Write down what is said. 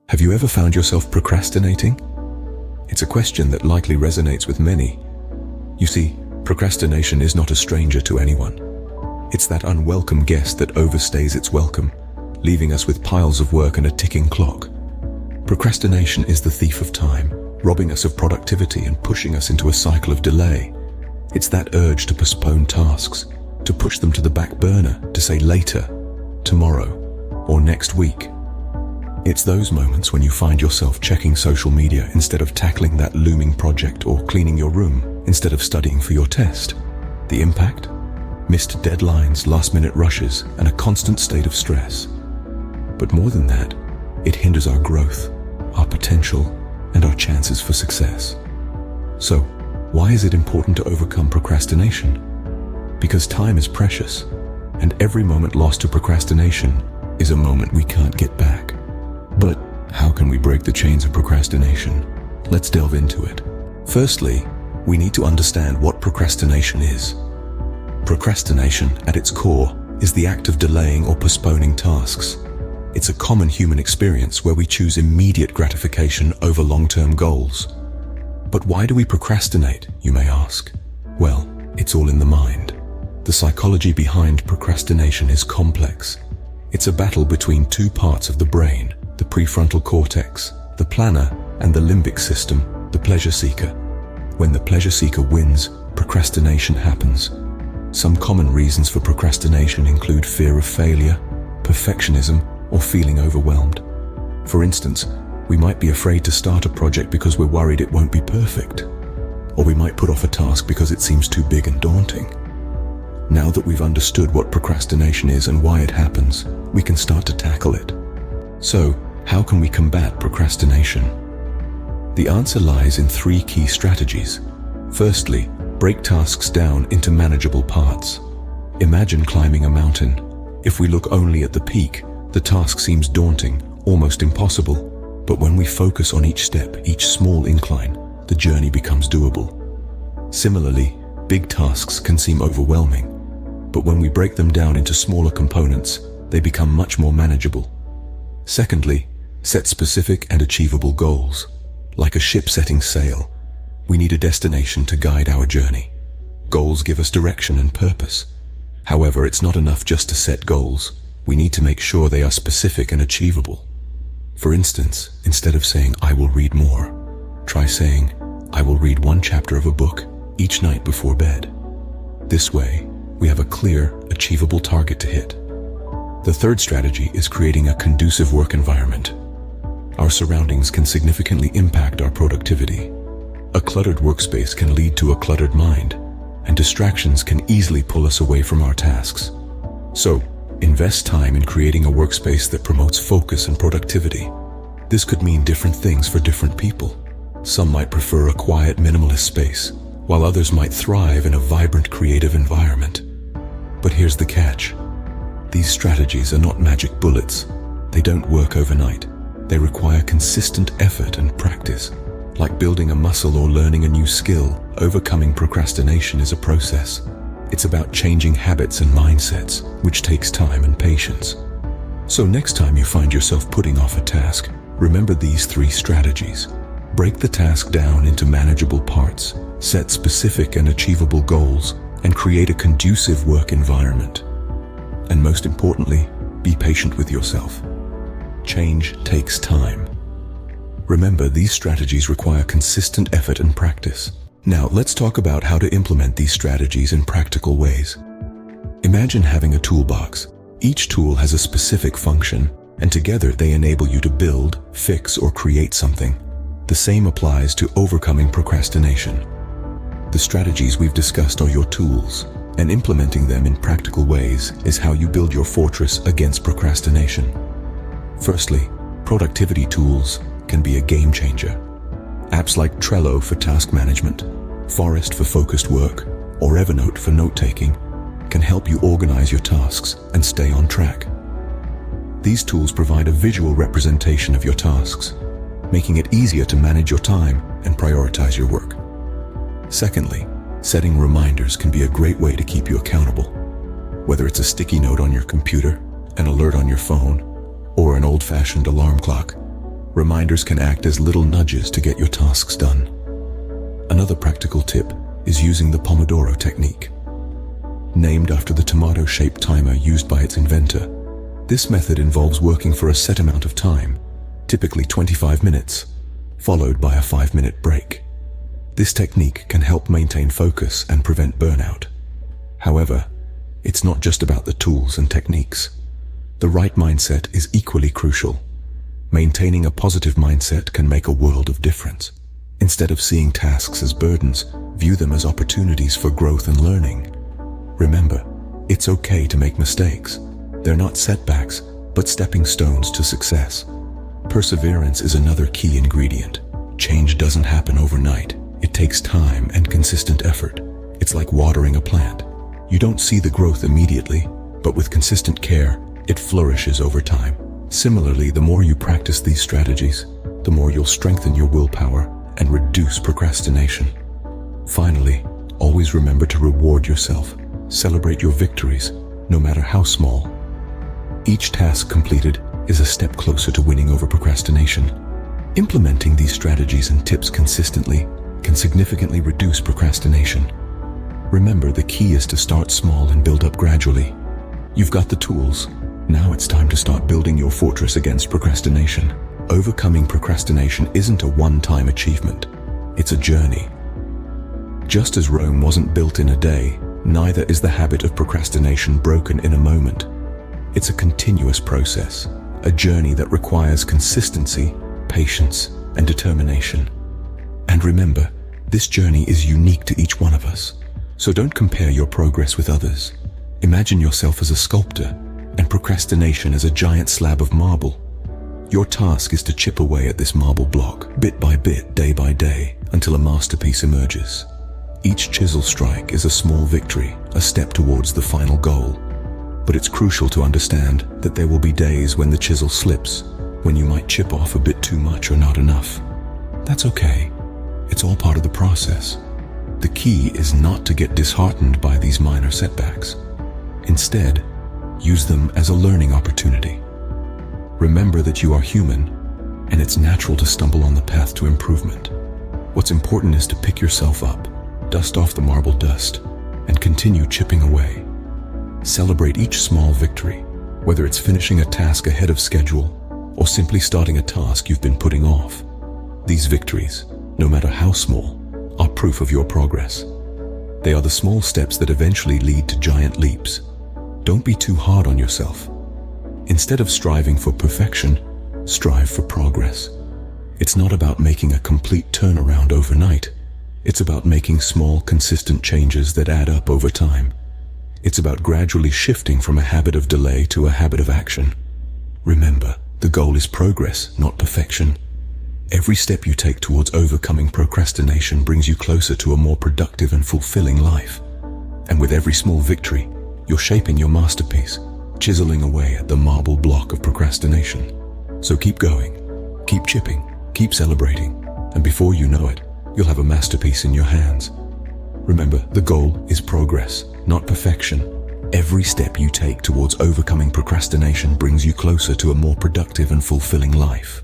Have you ever found yourself procrastinating? It's a question that likely resonates with many. You see, procrastination is not a stranger to anyone. It's that unwelcome guest that overstays its welcome, leaving us with piles of work and a ticking clock. Procrastination is the thief of time, robbing us of productivity and pushing us into a cycle of delay. It's that urge to postpone tasks, to push them to the back burner, to say later, tomorrow, or next week. It's those moments when you find yourself checking social media instead of tackling that looming project, or cleaning your room instead of studying for your test. The impact? Missed deadlines, last-minute rushes, and a constant state of stress. But more than that, it hinders our growth, our potential, and our chances for success. So, why is it important to overcome procrastination? Because time is precious, and every moment lost to procrastination is a moment we can't get back. But how can we break the chains of procrastination? Let's delve into it. Firstly, we need to understand what procrastination is. Procrastination, at its core, is the act of delaying or postponing tasks. It's a common human experience where we choose immediate gratification over long-term goals. But why do we procrastinate, you may ask? Well, it's all in the mind. The psychology behind procrastination is complex. It's a battle between two parts of the brain: the prefrontal cortex, the planner, and the limbic system, the pleasure seeker. When the pleasure seeker wins, procrastination happens. Some common reasons for procrastination include fear of failure, perfectionism, or feeling overwhelmed. For instance, we might be afraid to start a project because we're worried it won't be perfect. Or we might put off a task because it seems too big and daunting. Now that we've understood what procrastination is and why it happens, we can start to tackle it. So, how can we combat procrastination? The answer lies in 3 key strategies. Firstly, break tasks down into manageable parts. Imagine climbing a mountain. If we look only at the peak, the task seems daunting, almost impossible. But when we focus on each step, each small incline, the journey becomes doable. Similarly, big tasks can seem overwhelming, but when we break them down into smaller components, they become much more manageable. Secondly, set specific and achievable goals. Like a ship setting sail, we need a destination to guide our journey. Goals give us direction and purpose. However, it's not enough just to set goals. We need to make sure they are specific and achievable. For instance, instead of saying, "I will read more," try saying, "I will read 1 chapter of a book each night before bed." This way, we have a clear, achievable target to hit. The third strategy is creating a conducive work environment. Our surroundings can significantly impact our productivity. A cluttered workspace can lead to a cluttered mind, and distractions can easily pull us away from our tasks. So, invest time in creating a workspace that promotes focus and productivity. This could mean different things for different people. Some might prefer a quiet, minimalist space, while others might thrive in a vibrant, creative environment. But here's the catch. These strategies are not magic bullets. They don't work overnight. They require consistent effort and practice. Like building a muscle or learning a new skill, overcoming procrastination is a process. It's about changing habits and mindsets, which takes time and patience. So next time you find yourself putting off a task, remember these 3 strategies. Break the task down into manageable parts, set specific and achievable goals, and create a conducive work environment. And most importantly, be patient with yourself. Change takes time. Remember, these strategies require consistent effort and practice. Now, let's talk about how to implement these strategies in practical ways. Imagine having a toolbox. Each tool has a specific function, and together they enable you to build, fix, or create something. The same applies to overcoming procrastination. The strategies we've discussed are your tools, and implementing them in practical ways is how you build your fortress against procrastination. Firstly, productivity tools can be a game changer. Apps like Trello for task management, Forest for focused work, or Evernote for note-taking can help you organize your tasks and stay on track. These tools provide a visual representation of your tasks, making it easier to manage your time and prioritize your work. Secondly, setting reminders can be a great way to keep you accountable. Whether it's a sticky note on your computer, an alert on your phone, or an old-fashioned alarm clock, Reminders can act as little nudges to get your tasks done. Another practical tip is using the Pomodoro technique. Named after the tomato-shaped timer used by its inventor, this method involves working for a set amount of time, typically 25 minutes, followed by a 5-minute break. This technique can help maintain focus and prevent burnout. However, it's not just about the tools and techniques. The right mindset is equally crucial. Maintaining a positive mindset can make a world of difference. Instead of seeing tasks as burdens, view them as opportunities for growth and learning. Remember, it's okay to make mistakes. They're not setbacks, but stepping stones to success. Perseverance is another key ingredient. Change doesn't happen overnight. It takes time and consistent effort. It's like watering a plant. You don't see the growth immediately, but with consistent care, it flourishes over time. Similarly, the more you practice these strategies, the more you'll strengthen your willpower and reduce procrastination. Finally, always remember to reward yourself. Celebrate your victories, no matter how small. Each task completed is a step closer to winning over procrastination. Implementing these strategies and tips consistently can significantly reduce procrastination. Remember, the key is to start small and build up gradually. You've got the tools. Now it's time to start building your fortress against procrastination. Overcoming procrastination isn't a one-time achievement. It's a journey. Just as Rome wasn't built in a day, neither is the habit of procrastination broken in a moment. It's a continuous process, a journey that requires consistency, patience, and determination. And remember, this journey is unique to each one of us. So don't compare your progress with others. Imagine yourself as a sculptor and procrastination as a giant slab of marble. Your task is to chip away at this marble block, bit by bit, day by day, until a masterpiece emerges. Each chisel strike is a small victory, a step towards the final goal. But it's crucial to understand that there will be days when the chisel slips, when you might chip off a bit too much or not enough. That's okay. It's all part of the process. The key is not to get disheartened by these minor setbacks. Instead, use them as a learning opportunity. Remember that you are human, and it's natural to stumble on the path to improvement. What's important is to pick yourself up, dust off the marble dust, and continue chipping away. Celebrate each small victory, whether it's finishing a task ahead of schedule or simply starting a task you've been putting off. These victories, no matter how small, are proof of your progress. They are the small steps that eventually lead to giant leaps. Don't be too hard on yourself. Instead of striving for perfection, strive for progress. It's not about making a complete turnaround overnight. It's about making small, consistent changes that add up over time. It's about gradually shifting from a habit of delay to a habit of action. Remember, the goal is progress, not perfection. Every step you take towards overcoming procrastination brings you closer to a more productive and fulfilling life. And with every small victory, you're shaping your masterpiece, chiseling away at the marble block of procrastination. So keep going, keep chipping, keep celebrating, and before you know it, you'll have a masterpiece in your hands. Remember, the goal is progress, not perfection. Every step you take towards overcoming procrastination brings you closer to a more productive and fulfilling life.